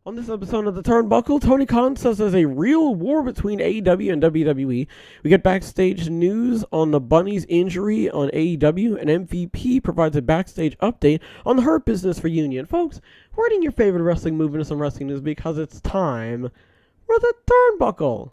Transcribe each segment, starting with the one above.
On this episode of the Turnbuckle, Tony Khan says there's a real war between AEW and WWE. We get backstage news on the Bunny's injury on AEW, and MVP provides a backstage update on the Hurt Business reunion. Folks, we're hitting your favorite wrestling movement and some wrestling news because it's time for the Turnbuckle.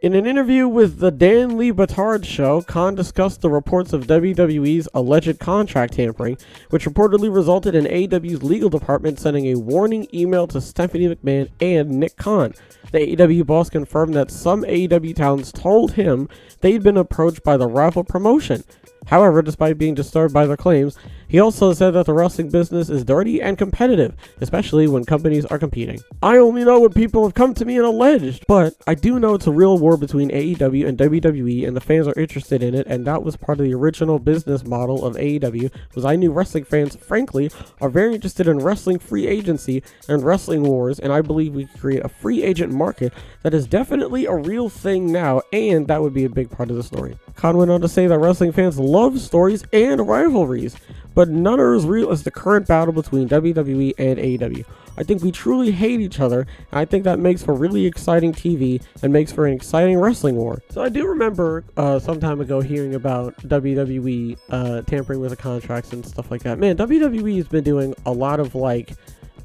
In an interview with the Dan Lee Batard show, Khan discussed the reports of WWE's alleged contract tampering, which reportedly resulted in AEW's legal department sending a warning email to Stephanie McMahon and Nick Khan. The AEW boss confirmed that some AEW talents told him they'd been approached by the rival promotion. However, despite being disturbed by the claims, he also said that the wrestling business is dirty and competitive, especially when companies are competing. I only know what people have come to me and alleged, but I do know it's a real war between AEW and WWE, and the fans are interested in it, and that was part of the original business model of AEW, was I knew wrestling fans, frankly, are very interested in wrestling free agency and wrestling wars, and I believe we can create a free agent market that is definitely a real thing now, and that would be a big part of the story. Khan went on to say that wrestling fans love stories and rivalries, but none are as real as the current battle between WWE and AEW. I think we truly hate each other, and I think that makes for really exciting TV and makes for an exciting wrestling war. So I do remember some time ago hearing about WWE tampering with the contracts and stuff like that. Man, WWE has been doing a lot of like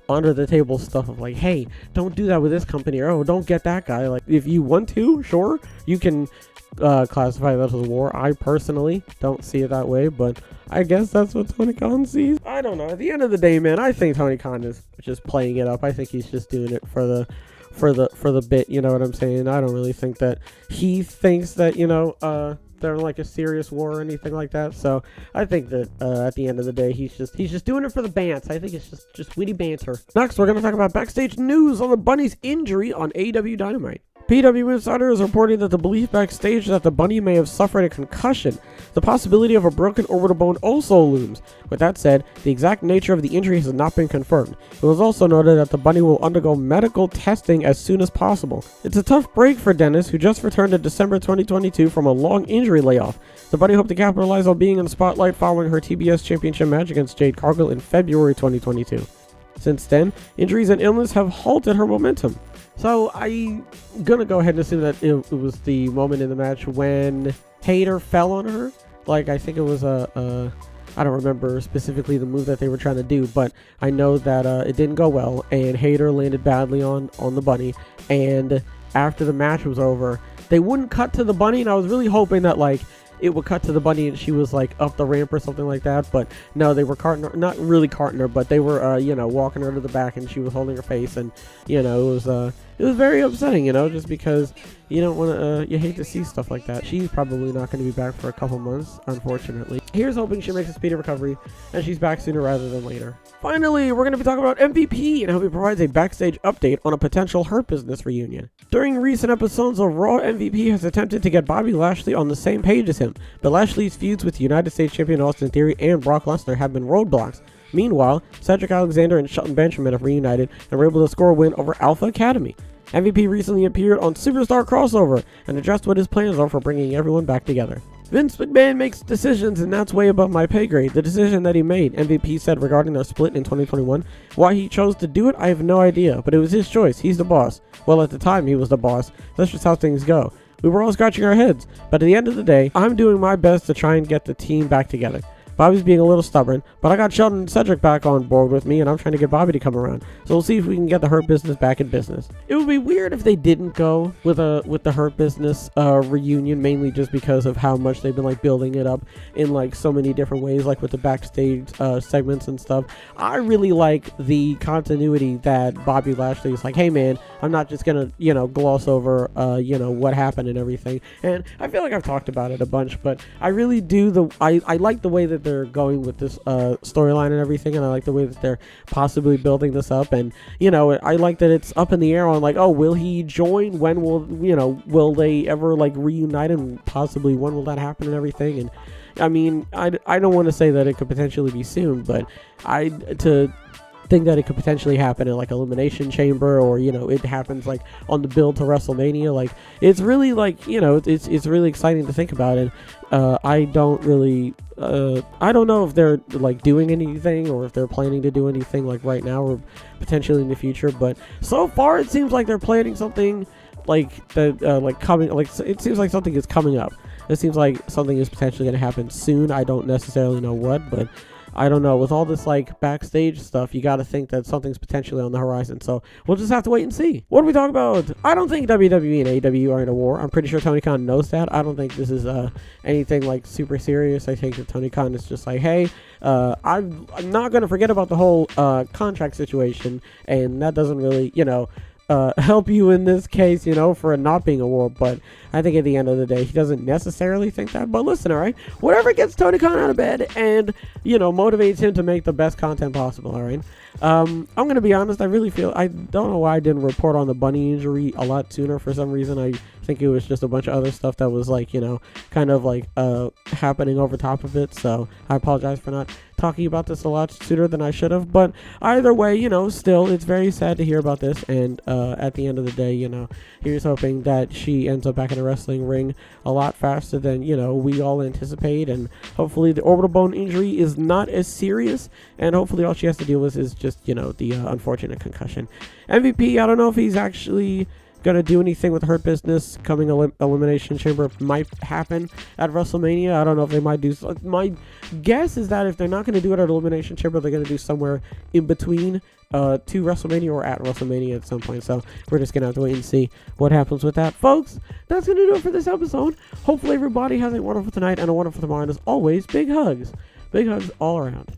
under the table stuff of like, hey, don't do that with this company, or oh, don't get that guy. Like, if you want to, sure, you can classify that as a war. I personally don't see it that way, but I guess that's what Tony Khan sees. I don't know. At the end of the day, man, I think Tony Khan is just playing it up. I think he's just doing it for the bit, you know what I'm saying? I don't really think that he thinks that, they're like a serious war or anything like that. So I think that at the end of the day, he's just doing it for the bants. I think it's just witty banter. Next, we're gonna talk about backstage news on the Bunny's injury on AEW Dynamite. PW Insider is reporting that the belief backstage that the Bunny may have suffered a concussion. The possibility of a broken orbital bone also looms. With that said, the exact nature of the injury has not been confirmed. It was also noted that the Bunny will undergo medical testing as soon as possible. It's a tough break for Dennis, who just returned in December 2022 from a long injury layoff. The Bunny hoped to capitalize on being in the spotlight following her TBS Championship match against Jade Cargill in February 2022. Since then, injuries and illness have halted her momentum. So I'm gonna go ahead and assume that it was the moment in the match when Hayter fell on her. Like, I think it was I don't remember specifically the move that they were trying to do, but I know that it didn't go well, and Hayter landed badly on the Bunny. And after the match was over, they wouldn't cut to the Bunny, and I was really hoping that like it would cut to the Bunny and she was like up the ramp or something like that, but no, they were carting her, not really carting her, but they were walking her to the back, and she was holding her face, and it was very upsetting, just because you don't want to you hate to see stuff like that. She's probably not going to be back for a couple months, unfortunately. Here's hoping she makes a speedy recovery and she's back sooner rather than later. Finally, we're going to be talking about MVP and how he provides a backstage update on a potential Hurt Business reunion. During recent episodes of Raw, MVP has attempted to get Bobby Lashley on the same page as him, but Lashley's feuds with United States Champion Austin Theory and Brock Lesnar have been roadblocks. Meanwhile, Cedric Alexander and Shelton Benjamin have reunited and were able to score a win over Alpha Academy. MVP recently appeared on Superstar Crossover and addressed what his plans are for bringing everyone back together. Vince McMahon makes decisions, and that's way above my pay grade. The decision that he made, MVP said regarding their split in 2021. Why he chose to do it, I have no idea, but it was his choice. He's the boss. Well, at the time, he was the boss. That's just how things go. We were all scratching our heads, but at the end of the day, I'm doing my best to try and get the team back together. Bobby's being a little stubborn, but I got Sheldon and Cedric back on board with me, and I'm trying to get Bobby to come around. So we'll see if we can get the Hurt Business back in business. It would be weird if they didn't go with the Hurt Business reunion, mainly just because of how much they've been like building it up in like so many different ways, like with the backstage segments and stuff. I really like the continuity that Bobby Lashley is like, hey man, I'm not just gonna gloss over what happened and everything. And I feel like I've talked about it a bunch, but I really do I like the way that they're going with this storyline and everything, and I like the way that they're possibly building this up. And I like that it's up in the air on like, oh, will he join, when will they ever like reunite, and possibly when will that happen and everything. And I mean, I don't want to say that it could potentially be soon, but think that it could potentially happen in like Elimination Chamber, or it happens like on the build to WrestleMania. Like, it's really like, it's really exciting to think about. And I don't know if they're like doing anything, or if they're planning to do anything like right now or potentially in the future, but so far it seems like they're planning something like that, like coming, like it seems like something is coming up. It seems like something is potentially going to happen soon. I don't necessarily know what, but I don't know. With all this like backstage stuff, you got to think that something's potentially on the horizon. So we'll just have to wait and see. What do we talk about? I don't think WWE and AEW are in a war. I'm pretty sure Tony Khan knows that. I don't think this is anything like super serious. I think that Tony Khan is just like, hey, I'm not going to forget about the whole contract situation, and that doesn't really, help you in this case, for it not being a war. But I think at the end of the day, he doesn't necessarily think that. But listen, all right, whatever gets Tony Khan out of bed and, motivates him to make the best content possible, all right? I'm going to be honest, I really feel, I don't know why I didn't report on the Bunny injury a lot sooner. For some reason, I think it was just a bunch of other stuff that was like, kind of like happening over top of it. So I apologize for not talking about this a lot sooner than I should have. But either way, still, it's very sad to hear about this. And at the end of the day, here's hoping that she ends up back in a wrestling ring a lot faster than, we all anticipate. And hopefully the orbital bone injury is not as serious. And hopefully all she has to deal with is just, the unfortunate concussion. MVP, I don't know if he's actually going to do anything with Hurt Business. Coming Elimination Chamber might happen at WrestleMania. I don't know if they might do. My guess is that if they're not going to do it at Elimination Chamber, they're going to do somewhere in between to WrestleMania or at WrestleMania at some point. So we're just going to have to wait and see what happens with that. Folks, that's going to do it for this episode. Hopefully everybody has a wonderful tonight and a wonderful tomorrow. And as always, big hugs. Big hugs all around.